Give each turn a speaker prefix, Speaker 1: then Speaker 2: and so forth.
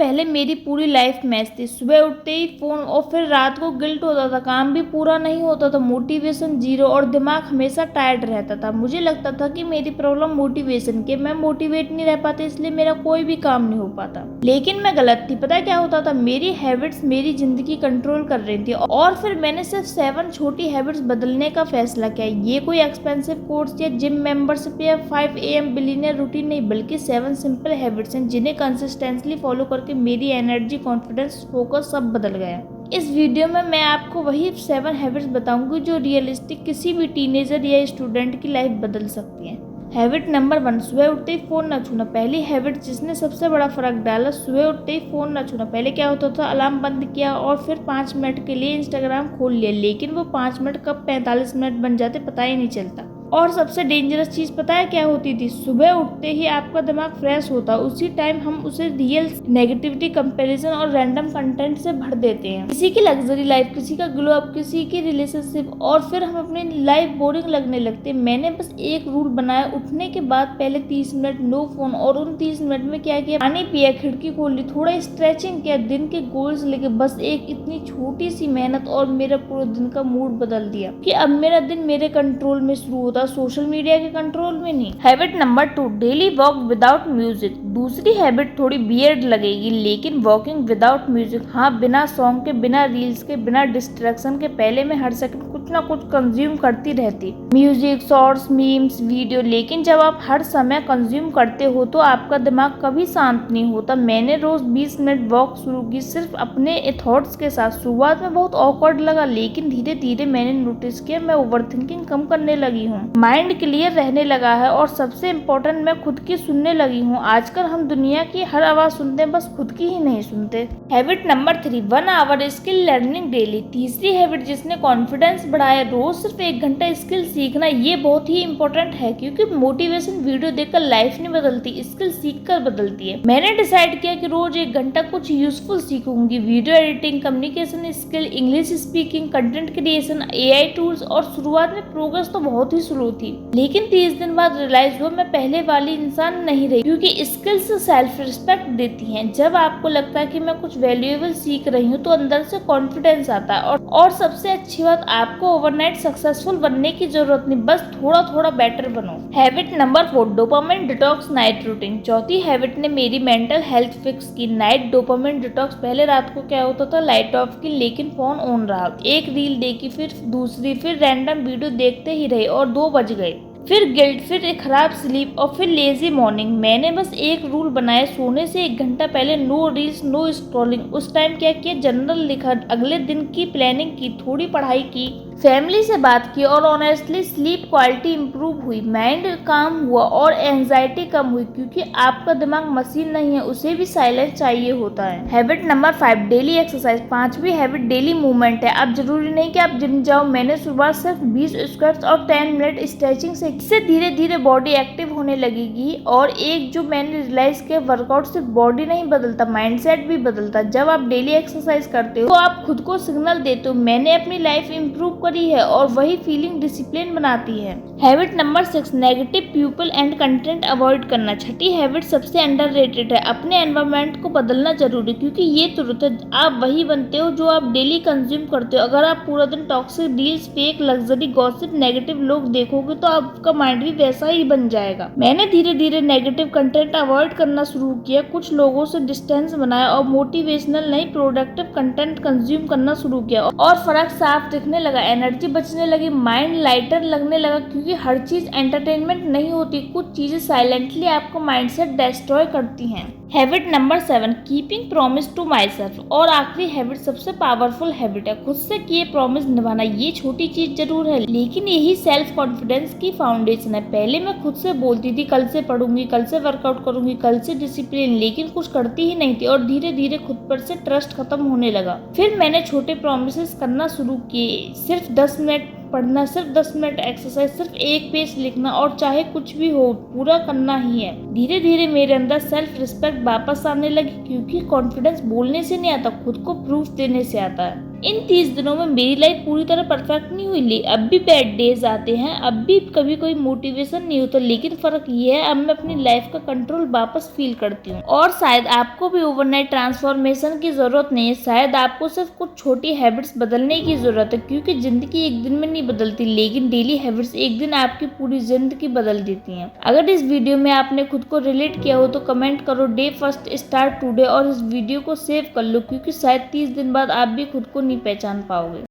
Speaker 1: पहले मेरी पूरी लाइफ मैच थी। सुबह उठते ही फ़ोन और फिर रात को गिल्ट होता था, काम भी पूरा नहीं होता था, मोटिवेशन जीरो और दिमाग हमेशा टायर्ड रहता था। मुझे लगता था कि मेरी प्रॉब्लम मोटिवेशन की, मैं मोटिवेट नहीं रह पाती इसलिए मेरा कोई भी काम नहीं हो पाता। लेकिन मैं गलत थी। पता है क्या होता था, मेरी हैबिट्स मेरी जिंदगी कंट्रोल कर रही थी। और फिर मैंने सिर्फ 7 छोटी हैबिट्स बदलने का फैसला किया। ये कोई एक्सपेंसिव कोर्स या जिम मेंबरशिप या 5 AM बिलियनियर रूटीन नहीं, बल्कि 7 सिंपल हैबिट्स हैं जिन्हें कंसिस्टेंटली फॉलो करके मेरी एनर्जी, कॉन्फिडेंस, फोकस सब बदल गया। इस वीडियो में मैं आपको वही 7 हैबिट्स बताऊंगी जो रियलिस्टिक किसी भी टीनेजर या स्टूडेंट की लाइफ बदल सकती हैं। हैबिट नंबर 1, सुबह उठते ही फ़ोन न छूना। पहली हैबिट जिसने सबसे बड़ा फर्क डाला, सुबह उठते ही फ़ोन न छूना। पहले क्या होता था, अलार्म बंद किया और फिर 5 मिनट के लिए इंस्टाग्राम खोल लिया, लेकिन वो 5 मिनट कब 45 मिनट बन जाते पता ही नहीं चलता। और सबसे डेंजरस चीज़ पता है क्या होती थी, सुबह उठते ही आपका दिमाग फ्रेश होता, उसी टाइम हम उसे रियल नेगेटिविटी, कंपैरिजन और रैंडम कंटेंट से भर देते हैं। किसी की लग्जरी लाइफ, किसी का ग्लो अप, किसी की रिलेशनशिप, और फिर हम अपनी लाइफ बोरिंग लगने लगते। मैंने बस एक रूल बनाया, उठने के बाद पहले 30 मिनट नो फोन, और उन 30 मिनट में क्या किया, पानी पिया, खिड़की खोल ली, थोड़ा स्ट्रेचिंग किया, दिन के गोल्स लेके बस एक इतनी छोटी सी मेहनत और मेरा पूरे दिन का मूड बदल दिया कि अब मेरा दिन मेरे कंट्रोल में शुरू होता, सोशल मीडिया के कंट्रोल में नहीं। Habit number 2, daily walk without music. दूसरी हैबिट थोड़ी वियर्ड लगेगी, लेकिन वॉकिंग विदाउट म्यूजिक, हाँ, बिना सॉन्ग के, बिना रील्स के, बिना डिस्ट्रैक्शन के। पहले मैं हर सेकंड कुछ ना कुछ कंज्यूम करती रहती, म्यूजिक, शॉर्ट्स, मीम्स, वीडियो, लेकिन जब आप हर समय कंज्यूम करते हो तो आपका दिमाग कभी शांत नहीं होता। मैंने रोज 20 मिनट वॉक शुरू की, सिर्फ अपने थॉट्स के साथ। शुरुआत में बहुत ऑकवर्ड लगा, लेकिन धीरे धीरे मैंने नोटिस किया मैं ओवरथिंकिंग कम करने लगी हूँ, माइंड क्लियर रहने लगा है, और सबसे इम्पोर्टेंट, मैं खुद की सुनने लगी हूँ। आजकल हम दुनिया की हर आवाज सुनते हैं, बस खुद की ही नहीं सुनते। Habit number 3, 1 hour skill learning daily. तीसरी हैबिट जिसने कॉन्फिडेंस बढ़ाया, रोज सिर्फ 1 घंटा स्किल सीखना। ये बहुत ही इंपॉर्टेंट है, क्योंकि मोटिवेशन वीडियो देखकर लाइफ नहीं बदलती, स्किल सीख कर बदलती है। मैंने डिसाइड किया कि रोज 1 घंटा कुछ यूजफुल सीखूंगी, video editing, communication skill, English speaking, content creation, AI tools. और शुरुआत में प्रोग्रेस तो बहुत ही स्लो थी, लेकिन 30 दिन बाद रियलाइज हुआ मैं पहले वाली इंसान नहीं रही, क्योंकि स्किल्स सेल्फ रिस्पेक्ट देती हैं। जब आपको लगता है कि मैं कुछ वैल्यूएबल सीख रही हूँ तो अंदर से कॉन्फिडेंस आता है। और सबसे अच्छी बात, आपको ओवरनाइट सक्सेसफुल बनने की जरूरत नहीं, बस थोड़ा थोड़ा बेटर बनो। Habit number 4, dopamine detox night routine. चौथी हैबिट ने मेरी मेंटल हेल्थ फिक्स की, नाइट डोपामिन डिटॉक्स। पहले रात को क्या होता था, लाइट ऑफ की लेकिन फोन ऑन रहा, एक रील देखी, फिर दूसरी, फिर रैंडम वीडियो देखते ही रहे और 2 बज गए, फिर गिल्ट, फिर एक खराब स्लीप और फिर लेजी मॉर्निंग। मैंने बस एक रूल बनाया, सोने से 1 घंटा पहले नो रील्स, नो स्क्रॉलिंग। उस टाइम क्या किया, जनरल लिखा, अगले दिन की प्लानिंग की, थोड़ी पढ़ाई की, फैमिली से बात की, और ऑनेस्टली स्लीप क्वालिटी इंप्रूव हुई, माइंड काम हुआ और एंजाइटी कम हुई, क्योंकि आपका दिमाग मशीन नहीं है, उसे भी साइलेंस चाहिए होता है। Habit number 5, daily exercise. 5वीं हैबिट डेली मूवमेंट है। अब जरूरी नहीं कि आप जिम जाओ, मैंने सुबह सिर्फ 20 स्क्वाट्स और 10 मिनट स्ट्रेचिंग से, इससे धीरे धीरे बॉडी एक्टिव होने लगेगी। और एक जो मैंने रियलाइज किया, वर्कआउट सिर्फ बॉडी नहीं बदलता, माइंडसेट भी बदलता। जब आप डेली एक्सरसाइज करते हो तो आप खुद को सिग्नल देते हो मैंने अपनी लाइफ इंप्रूव करी है, और वही फीलिंग डिसिप्लिन बनाती है। Habit number 6, negative people and content avoid करना। छठी हैबिट सबसे अंडररेटेड है, अपने एनवायरनमेंट को बदलना जरूरी, क्योंकि ये तुरंत है, आप वही बनते हो जो आप डेली कंज्यूम करते हो। अगर आप पूरा दिन toxic reels, fake luxury, gossip, negative लोग देखोगे तो आपका माइंड भी वैसा ही बन जाएगा। मैंने धीरे धीरे नेगेटिव कंटेंट अवॉइड करना शुरू किया, कुछ लोगों से डिस्टेंस बनाया और मोटिवेशनल नहीं प्रोडक्टिव कंटेंट कंज्यूम करना शुरू किया, और फर्क साफ दिखने लगा। एनर्जी बचने लगी, माइंड लाइटर लगने लगा, क्योंकि हर चीज एंटरटेनमेंट नहीं होती, कुछ चीजें साइलेंटली आपको माइंडसेट डिस्ट्रॉय करती हैं। Habit number 7, keeping promise to myself. और आखिरी हैबिट सबसे पावरफुल हैबिट है, खुद से किए प्रॉमिस निभाना। ये छोटी चीज जरूर है, लेकिन यही सेल्फ कॉन्फिडेंस की फाउंडेशन है। पहले मैं खुद से बोलती थी कल से पढ़ूंगी, कल से वर्कआउट करूंगी, कल से डिसिप्लिन, लेकिन कुछ करती ही नहीं थी, और धीरे धीरे खुद पर से ट्रस्ट खत्म होने लगा। फिर मैंने छोटे प्रॉमिसेस करना शुरू किए, सिर्फ 10 मिनट पढ़ना, सिर्फ 10 मिनट एक्सरसाइज, सिर्फ 1 पेज लिखना, और चाहे कुछ भी हो पूरा करना ही है। धीरे धीरे मेरे अंदर सेल्फ रिस्पेक्ट वापस आने लगी, क्योंकि कॉन्फिडेंस बोलने से नहीं आता, खुद को प्रूफ देने से आता है। इन 30 दिनों में मेरी लाइफ पूरी तरह परफेक्ट नहीं हुई, अब भी बैड डेज आते हैं, अब भी कभी कोई मोटिवेशन नहीं होता, लेकिन फर्क ये है अब मैं अपनी लाइफ का कंट्रोल वापस फील करती हूँ। और शायद आपको भी ओवरनाइट ट्रांसफॉर्मेशन की जरूरत नहीं है, शायद आपको सिर्फ कुछ छोटी हैबिट्स बदलने की जरूरत है, क्योंकि जिंदगी एक दिन में नहीं बदलती, लेकिन डेली हैबिट्स एक दिन आपकी पूरी जिंदगी बदल देती हैं। अगर इस वीडियो में आपने खुद को रिलेट किया हो तो कमेंट करो डे फर्स्ट स्टार्ट टुडे और इस वीडियो को सेव कर लो, क्योंकि शायद 30 दिन बाद आप भी खुद को नहीं पहचान पाओगे।